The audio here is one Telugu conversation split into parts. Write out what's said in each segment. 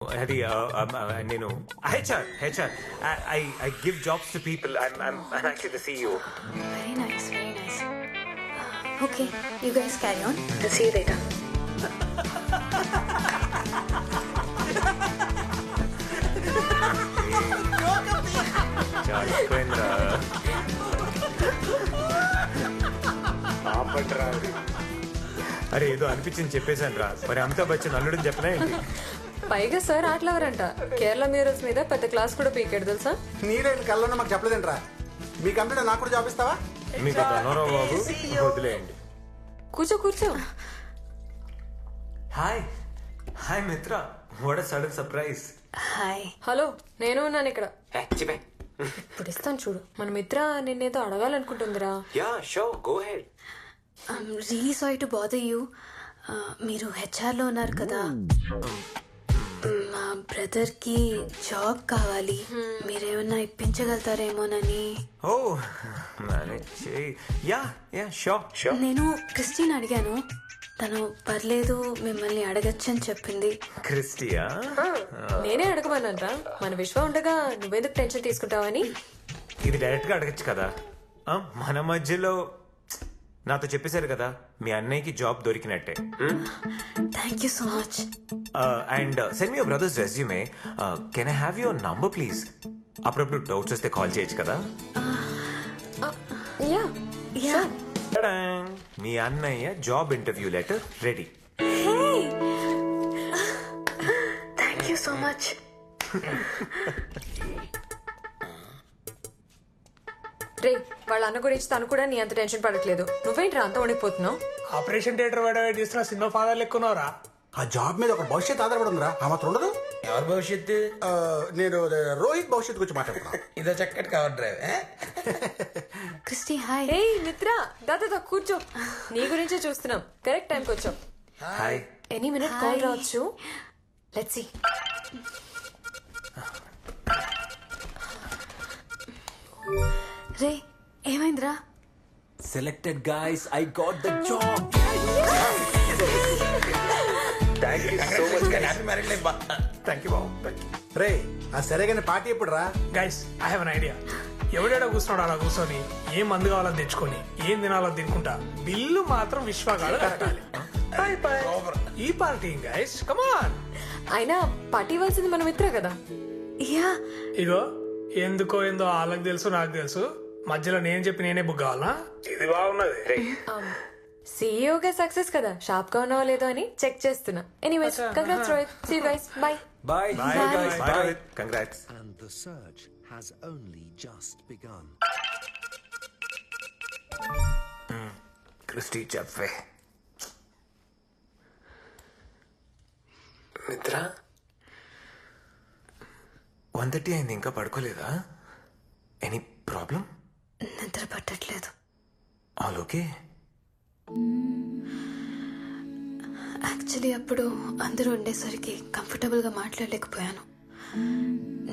అది నేను HR I give jobs to people I'm actually the CEO. Very nice, very nice. Okay, you guys carry on. I'll see you later. చాలా ఎక్కువైందిరా. ఆపండ్రా అది. అరే ఏదో అనిపించింది చెప్పేశాను రా. మరి అమితాబ్ బచ్చన్ అల్లుడని చెప్పలే ఏంటి? పైగా సార్ ఆటలవరంట. కేరళ మ్యూరల్స్ మీద పెద్ద క్లాస్ కూడా పీకాడు తెలుసా? నీడే కళ్ళలో మాకు చెప్పలేదంట్రా. మీ కంప్యూటర్ నాకు కూడా జాబ్ ఇస్తావా? మీకు ధనోరావు బాబు వదిలేయండి. కూర్చో కూర్చో. హాయ్ మిత్ర, what a sudden surprise. Hi. Hello, నేను ఉన్నాను ఇక్కడ. చెప్పే. ఇప్పుడు ఇస్తాను చూడు. మన మిత్ర నిన్నేదో అడగాలనుకుంటుందిరా. Yeah sure, go ahead. I'm really sorry to bother you. మీరు హెచ్ఆర్లో ఉన్నారు కదా. మా బ్రదర్కి జాబ్ కావాలి. మీరేమన్నా ఇప్పించగలుగుతారేమోనని. ఓ మేనేజ్ చేయి. Yeah sure. నేను క్రిస్టిన్ అడిగాను. తను పర్లేదు మిమ్మల్ని అడగచ్చని చెప్పింది. క్రిస్టియా? నేనే అడగమన్నానరా. మన విశ్వ ఉండగా నువ్వెందుకు టెన్షన్ తీసుకుంటావని. ఇది డైరెక్ట్ గా అడగచ్చు కదా. మన మధ్యలో నాతో చెప్పేశారు కదా మీ అన్నయ్యకి జాబ్ దొరికినట్టే. Thank you so much. And send me your brother's resume. Can I have your number please? అప్పుడప్పుడు డౌట్స్ వస్తే కాల్ చేయొచ్చు కదా. Yeah yeah. Ta-dang! మీ అన్నయ్య job interview letter ready. Thank you so much. రే, వాళ్ళ అన్న గురించి తను కూడా నీ అంత టెన్షన్ పడట్లేదు. నువ్వేంట్రా అంత వణికిపోతున్నావు? ఆపరేషన్ థియేటర్ వాడు చేస్తున్న సినిమా ఫాదర్ లెక్కున్నారా? ఆ జాబ్ మీద ఒక భవిష్యత్తు ఆధారపడి ఉందిరా. ఆ మాత్రం ఉండదు. ఎవరి భవిష్యత్తు? నేను రోహిత్ భవిష్యత్తు గురించి మాట్లాడుతున్నా. ఇదో చక్కటి కవర్ డ్రైవ్. Christy hi. ఏ మిత్ర, దాదా కూర్చో. నీ గురించే చూస్తున్నాం. కరెక్ట్ టైంకి వచ్చాం. హాయ్. ఎనీ మినిట్ కాల్ రావచ్చు. Let's see. రే ఏమైందిరా? Selected guys, I got the job. Thank you so much. Happy married life. Thank you బాబు. రే ఆ సరే కానీ పార్టీ ఎప్పుడు రా? Guys, I have an idea. ఎవడేడా కూర్చున్నాడు అలా కూర్చొని ఏం మందు కావాలో తెచ్చుకొని ఏం తినాలో తినుకుంటా బిల్లు మాత్రం విశ్వగాడు కట్టాలి. ఈ పార్టీ గైస్, కమాన్. అయినా పార్టీ ఇవ్వాల్సింది మన మిత్ర కదా. యా. ఇగో ఎందుకో ఏందో వాళ్ళకి తెలుసు నాకు తెలుసు. మధ్యలో నేను చెప్పి నేనే బుక్ కావాలా? ఇది బాగున్నది. సీఈఓగా సక్సెస్ కదా. షాప్ గా ఉన్నావో లేదో అని చెక్ చేస్తున్నా. Anyways, congrats Rohit. See you guys. Bye. Bye. Bye. Congrats. And the search has only just begun. Christy చెప్పే. మిత్ర 1:30 అయింది, ఇంకా పడుకోలేదా? Any problem? నిద్ర పట్టట్లేదు. All okay? యాక్చువల్లీ అప్పుడు అందరూ ఉండేసరికి కంఫర్టబుల్గా మాట్లాడలేకపోయాను.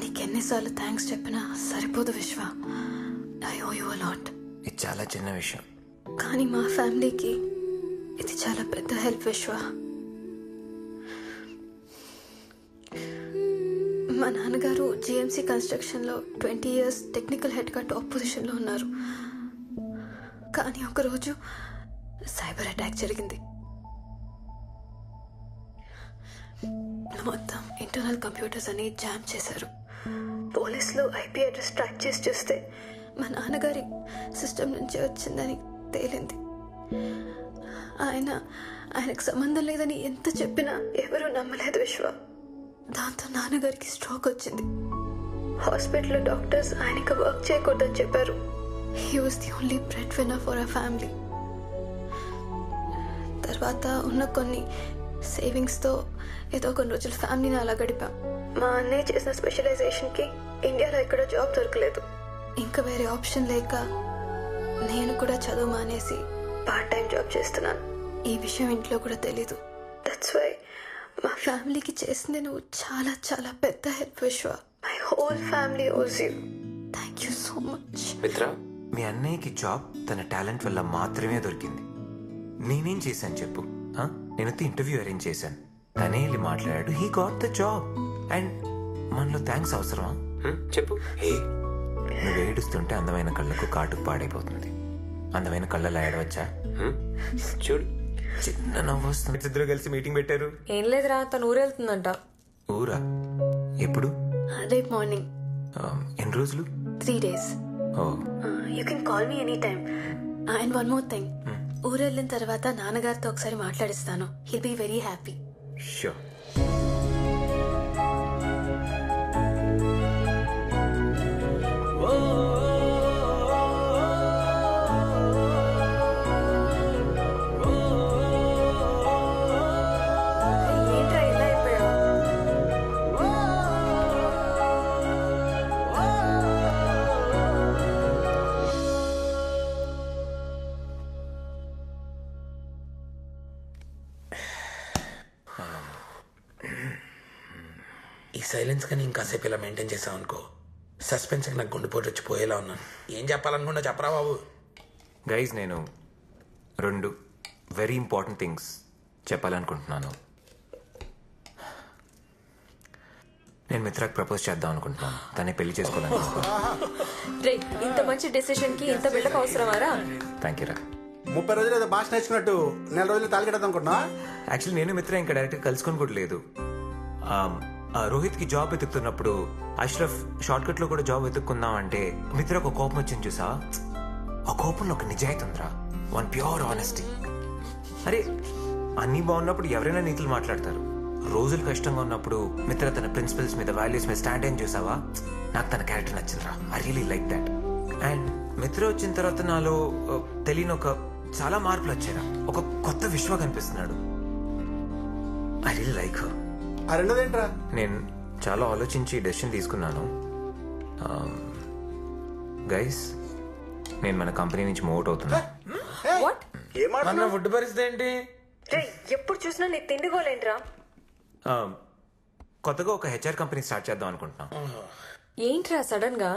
నీకెన్నిసార్లు థ్యాంక్స్ చెప్పినా సరిపోదు Vishwa. I owe you a lot. ఇది చాలా చిన్న విషయం. కానీ మా ఫ్యామిలీకి ఇది చాలా పెద్ద హెల్ప్ విశ్వ. మా నాన్నగారు జిఎంసీ కన్స్ట్రక్షన్లో 20 years టెక్నికల్ హెడ్గా టాప్ పొజిషన్లో ఉన్నారు. కానీ ఒకరోజు సైబర్ అటాక్ జరిగింది. మొత్తం ఇంటర్నల్ కంప్యూటర్స్ అని జామ్ చేశారు. పోలీసులు ఐపీ అడ్రస్ ట్రాక్ చేసి చూస్తే మా నాన్నగారి సిస్టమ్ నుంచి వచ్చిందని తేలింది. ఆయనకు సంబంధం లేదని ఎంత చెప్పినా ఎవరూ నమ్మలేదు విశ్వ. దాంతో నాన్నగారికి స్ట్రోక్ వచ్చింది. హాస్పిటల్లో డాక్టర్స్ ఆయనకి వర్క్ చేయకూడదని చెప్పారు. He was the only bread winner for our family. తర్వాత ఉన్న కొన్ని సేవింగ్స్తో ఏదో కొన్ని రోజులు ఫ్యామిలీని అలా గడిపాం. మా అన్నయ్య చేసిన స్పెషలైజేషన్కి ఇండియాలో ఎక్కడ జాబ్ దొరకలేదు. ఇంకా వేరే ఆప్షన్ లేక నేను కూడా చదువు మానేసి పార్ట్ టైం జాబ్ చేస్తున్నాను. ఈ విషయం ఇంట్లో కూడా తెలీదు. దట్స్ వై మా ఫ్యామిలీకి చేసింది నువ్వు చాలా చాలా పెద్ద హెల్ప్ విశ్వ. మై హోల్ ఫ్యామిలీ ఓస్ you. Thank you so much. మిత్ర, మీ అన్నయ్యకి జాబ్ తన టాలెంట్ వల్ల మాత్రమే దొరికింది. నేనేం చేశాను చెప్పు? నేనైతే ఇంటర్వ్యూ అరేంజ్ చేశాను, తనే వెళ్ళి మాట్లాడాడు. He got the job. And మనలో థ్యాంక్స్ అవసరమా? చెప్పు. నువ్వు ఏడుస్తుంటే అందమైన కళ్ళకు కాటుకు పాడైపోతుంది. అందమైన కళ్ళలా ఏడవచ్చా? చూడు. చిన్న నవ్వు వస్తుంది. ఇద్దరు కలిసి మీటింగ్ పెట్టారు. ఏం లేదురా, తను ఊరెళ్తుందంట. ఊరా? ఎప్పుడు? రేపు మార్నింగ్. ఎన్ని రోజులు? 3 days. Oh, you can call me any time. And one more thing, ఊరు వెళ్ళిన తర్వాత నాన్నగారితో ఒకసారి మాట్లాడిస్తాను. He'll be very happy. Sure. ఏంట్రా ఇలా అయిపోయావు? ఈ సైలెన్స్ కానీ ఇంకాసేపు ఇలా మెయింటైన్ చేసావు అనుకో, సస్పెన్స్ నాకు గుండెపోటు వచ్చి పోయేలా ఉన్నాను. ఏం చెప్పాలనుకున్నా చెప్పరా బాబు. గైజ్, నేను 2 వెరీ ఇంపార్టెంట్ థింగ్స్ చెప్పాలనుకుంటున్నాను. నేను మిత్రకు ప్రపోజ్ చేద్దాం అనుకుంటున్నాను. తనే పెళ్లి చేసుకోవాలనుకుంటున్నాను. రే, ఇంత మంచి డెసిషన్ కి ఇంత బిల్డప్ అవసరమారా? థ్యాంక్ యూ రా. 30 రోజులు ఏదో భాష నేర్చుకున్నట్టు 4 రోజులు తాలిగడదాం అనుకుంటున్నా. యాక్చువల్లీ నేను మిత్ర ఇంకా డైరెక్ట్గా కలుసుకొని కూడా లేదు. రోహిత్కి జాబ్ వెతుకుతున్నప్పుడు అష్రఫ్ షార్ట్ కట్ లో కూడా జాబ్ వెతుక్కుందాం అంటే మిత్ర ఒక కోపం వచ్చింది చూసా. ఆ కోపంలో ఒక నిజాయితీ ఉందిరా, వన్ ప్యూర్ ఆనెస్టీ. అరే, అన్నీ బాగున్నప్పుడు ఎవరైనా నీతులు మాట్లాడతారు. రోజులు కష్టంగా ఉన్నప్పుడు మిత్ర తన ప్రిన్సిపల్స్ మీద, వాల్యూస్ మీద స్టాండ్ ఏం చూసావా. నాకు తన క్యారెక్టర్ నచ్చిందిరా. I really like that. అండ్ మిత్ర వచ్చిన తర్వాత నాలో తెలియని ఒక చాలా మార్పులు వచ్చారా. ఒక కొత్త విశ్వ కనిపిస్తున్నాడు. I really like her. ఆ రెండోదేంట్రా? నేను చాలా ఆలోచించి డెసిషన్ తీసుకున్నాను. గైస్, నేను మన కంపెనీ నుంచి మూవ్ అవుతున్నా. వాట్? మన ఫుడ్ పరిస్థితి ఏంటి? రే, ఎప్పుడు చూసినా నీ తిండిగోలేంట్రా? కొత్తగా ఒక హెచ్ఆర్ కంపెనీ స్టార్ట్ చేద్దాం అనుకుంటున్నాం. ఏంట్రా సడన్ గా?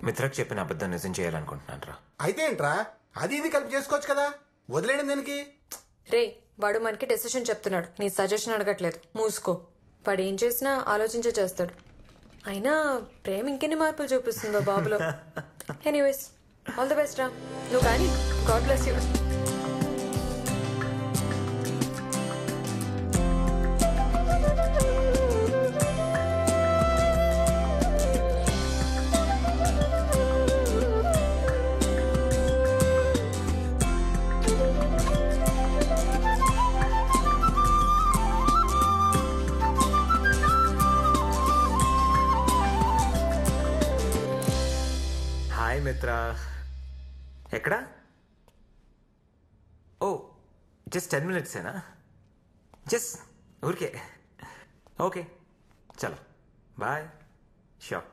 మిత్రకు చెప్పిన అబద్ధం నిజం చేయాలనుకుంటున్నాను రా. అయితే ఏంట్రా, అది ఇది కలిపి చేసుకోవచ్చు కదా, వదిలేయడం దేనికి? రే, వాడు మనకి డెసిషన్ చెప్తున్నాడు, నీ సజెషన్ అడగట్లేదు. మూసుకో. వాడు ఏం చేసినా ఆలోచించే చేస్తాడు. అయినా ప్రేమ ఇంకెన్ని మార్పులు చూపిస్తుందో బాబులో. ఎనీవేస్, ఆల్ ది బెస్ట్ రా. నువ్వు కానీ, గాడ్ బ్లెస్ యూ. హాయ్ మిత్ర. ఎక్కడా? ఓ, జస్ట్ 10 minutesేనా? జస్ట్ ఊరికే. ఓకే, చలో బాయ్. షూర్.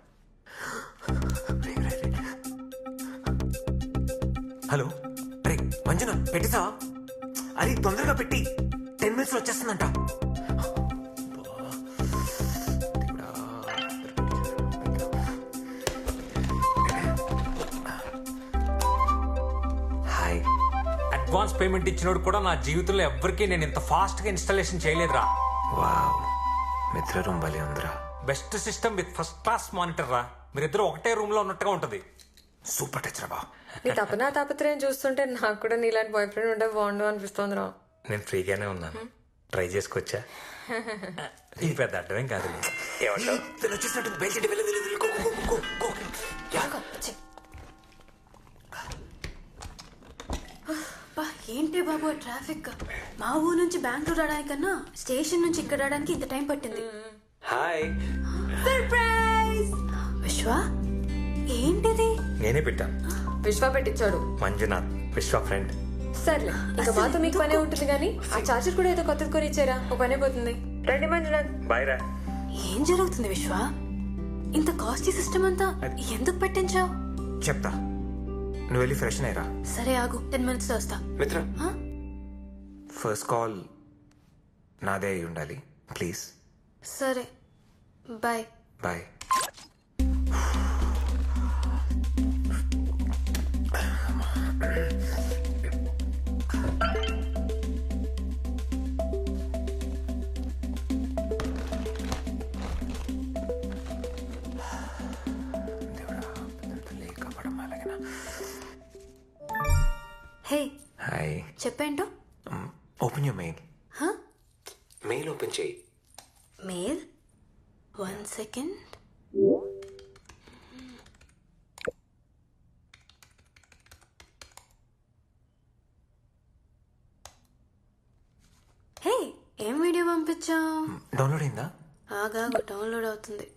హలో, అరే మంజున, పెట్టిసా? అరే తొందరగా పెట్టి, 10 minutes వచ్చేస్తుందంట. హాయ్. అడ్వాన్స్ పేమెంట్ ఇచ్చినోడు కూడా నా జీవితంలో ఎవ్వరికీ నేను ఇంత ఫాస్ట్ గా ఇన్స్టాలేషన్ చేయలేదురా. వావ్, మిత్ర రూమ్ భలే ఉందిరా. Best system with first class monitor రా. మీరిద్దరు ఒకటే రూమ్ లో ఉన్నట్టుగా ఉంటది. సూపర్ టచ్ రా బా. నీ తపనా తాపత్రయం చూస్తుంటే నాకు కూడా నీలాంటి బాయ్ ఫ్రెండ్ ఉంటే బాగుండు అనిపిస్తుంది రా. నేను ఫ్రీగానే ఉన్నాను, ట్రై చేసుకోవచ్చా? ఇది పెద్ద అడ్డమేం కాదు. ఏమంటావు? వచ్చేసినట్టు బయలుదేరి వెళ్ళి గో గో గో గో. బా, ఏంటి బాబు ఆ ట్రాఫిక్. మా ఊరు నుంచి బెంగళూరు రావడానికన్నా స్టేషన్ నుంచి ఇక్కడ రావడానికి ఇంత టైం పట్టింది. హాయ్. సర్ప్రైజ్! విశ్వ, ఏంటిది? నేనే పెట్టాను. విశ్వ పెట్టించాడు. మంజునాథ్, విశ్వ ఫ్రెండ్. సర్లే, ఇక మాతో మీకు పనే ఉంటుంది కానీ ఆ చార్జర్ కూడా ఏదో కొత్తది కొని ఇచ్చారా, ఒక పనే పోతుంది. రండి మంజునాథ్. బాయ్ రా. ఏం జరుగుతుంది విశ్వ? ఇంత కాస్ట్లీ సిస్టమ్ అంతా ఎందుకు పెట్టించావు? చెప్తా, నువ్వు వెళ్ళి ఫ్రెష్ అయ్యరా. సరే ఆగు, 10 minutes లో వస్తా. మిత్ర, ఫస్ట్ కాల్ నాదే అయి ఉండాలి ప్లీజ్. సరే, బాయ్. బాయ్. హే హాయ్ చెప్పేంటో ఓపెన్ యూర్ మెయిల్. హా మెయిల్ ఓపెన్ చేయి. Mail 1 second. హే ఏం వీడియో పంపించావు? డౌన్లోడ్ అయిందా? ఆగా డౌన్లోడ్ అవుతుంది.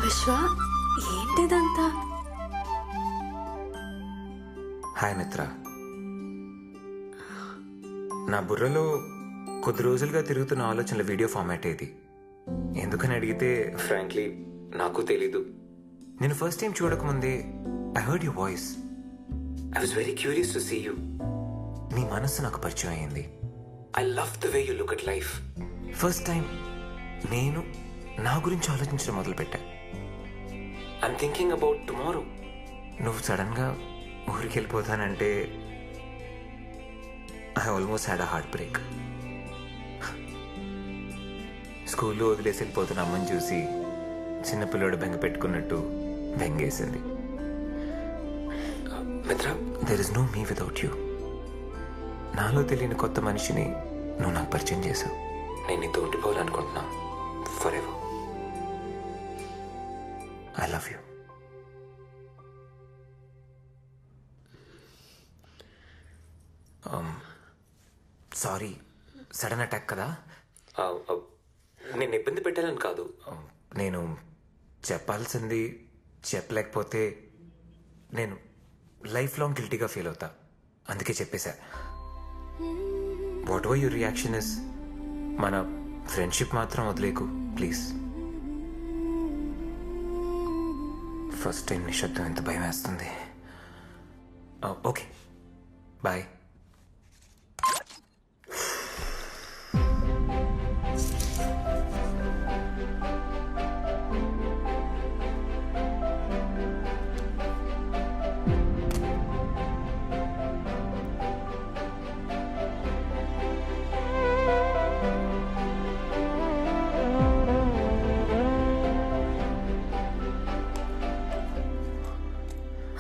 విశ్వ ఏంటిదంతా? హాయ్ మిత్ర. నా బుర్రలో కొద్ది రోజులుగా తిరుగుతున్న ఆలోచనల వీడియో ఫార్మాట్ ఏది. ఎందుకని అడిగితే ఫ్రాంక్లీ నాకు తెలీదు. నేను ఫస్ట్ టైం చూడకముందే I heard your voice. I was very curious to see you. నీ మనస్సు నాకు పరిచయం అయింది. I love the way you look at life. First time నేను నా గురించి ఆలోచించడం మొదలుపెట్టా. I'm thinking about tomorrow. నువ్వు సడన్గా ఊరికి వెళ్ళిపోతానంటే I almost had a heartbreak. స్కూల్లో వదిలేసి వెళ్ళిపోతున్న అమ్మని చూసి చిన్నపిల్లడు బెంగ పెట్టుకున్నట్టు బెంగేసింది. Mitra, there is no me without you. నాలో తెలియని కొత్త మనిషిని నువ్వు నాకు పరిచయం చేశావు. నేను నీతో ఉండిపోవాలనుకుంటున్నా forever. I love you. Sorry, sudden attack కదా. నేను ఇబ్బంది పెట్టాలని కాదు. నేను చెప్పాల్సింది చెప్పలేకపోతే నేను లైఫ్ లాంగ్ గిల్టీగా ఫీల్ అవుతా. అందుకే చెప్పేశా. Whatever your reaction is, మన ఫ్రెండ్షిప్ మాత్రం వదిలేకు ప్లీజ్. ఫస్ట్ టైం నిశ్శబ్దం ఎంత భయం వేస్తుంది. Okay bye.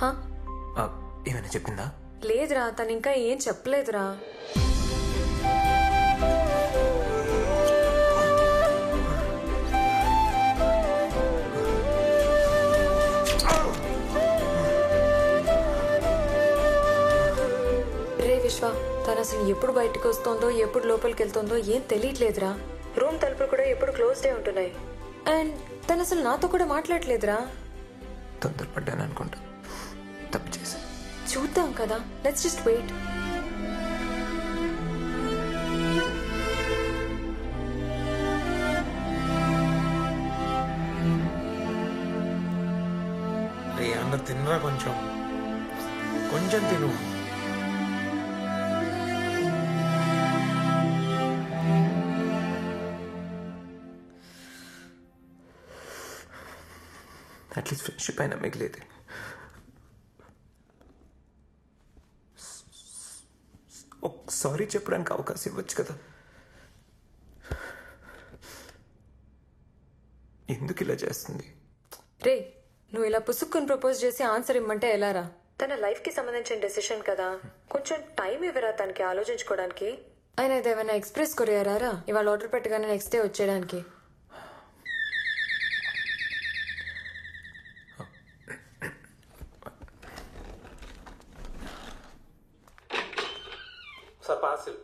హా? ఏమైనా చెప్పిందా? లేదురా, తను ఇంకా ఏం చెప్పలేదురా. రే విశ్వ, తను అసలు ఎప్పుడు బయటకు వస్తుందో ఎప్పుడు లోపలికి వెళ్తుందో ఏం తెలియట్లేదురా. రూమ్ తలుపులు కూడా ఎప్పుడు క్లోజ్డే ఉంటున్నాయి. అండ్ తను అసలు నాతో కూడా మాట్లాడలేదురా. తొందరపడ్డాను అనుకుంటా. తప్పు చేశా. చూద్దాం కదా, లెట్స్ జస్ట్ వెయిట్. రే అన్న తినరా, కొంచెం కొంచెం తిను. అట్లీస్ట్ ఫ్రెండ్షిప్ అయినా మిగిలేదు. సారీ చెప్పడానికి అవకాశం ఇవ్వచ్చు కదా. ఎందుకు ఇలా చేస్తుంది? రే, నువ్వు ఇలా పుసుక్కుని ప్రపోజ్ చేసి ఆన్సర్ ఇమ్మంటే ఎలారా? తన లైఫ్ కి సంబంధించిన డెసిషన్ కదా, కొంచెం టైం ఇవ్వరా తనకి ఆలోచించుకోవడానికి. ఆయన ఏదేమైనా ఎక్స్ప్రెస్ కొరియారా ఇవాళ ఆర్డర్ పెట్టగానే నెక్స్ట్ డే వచ్చేయడానికి? Sir parcel.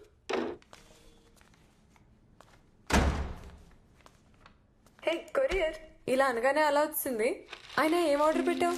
ఇలా అనగానే అలా వచ్చింది. అయినా ఏం ఆర్డర్ పెట్టావు?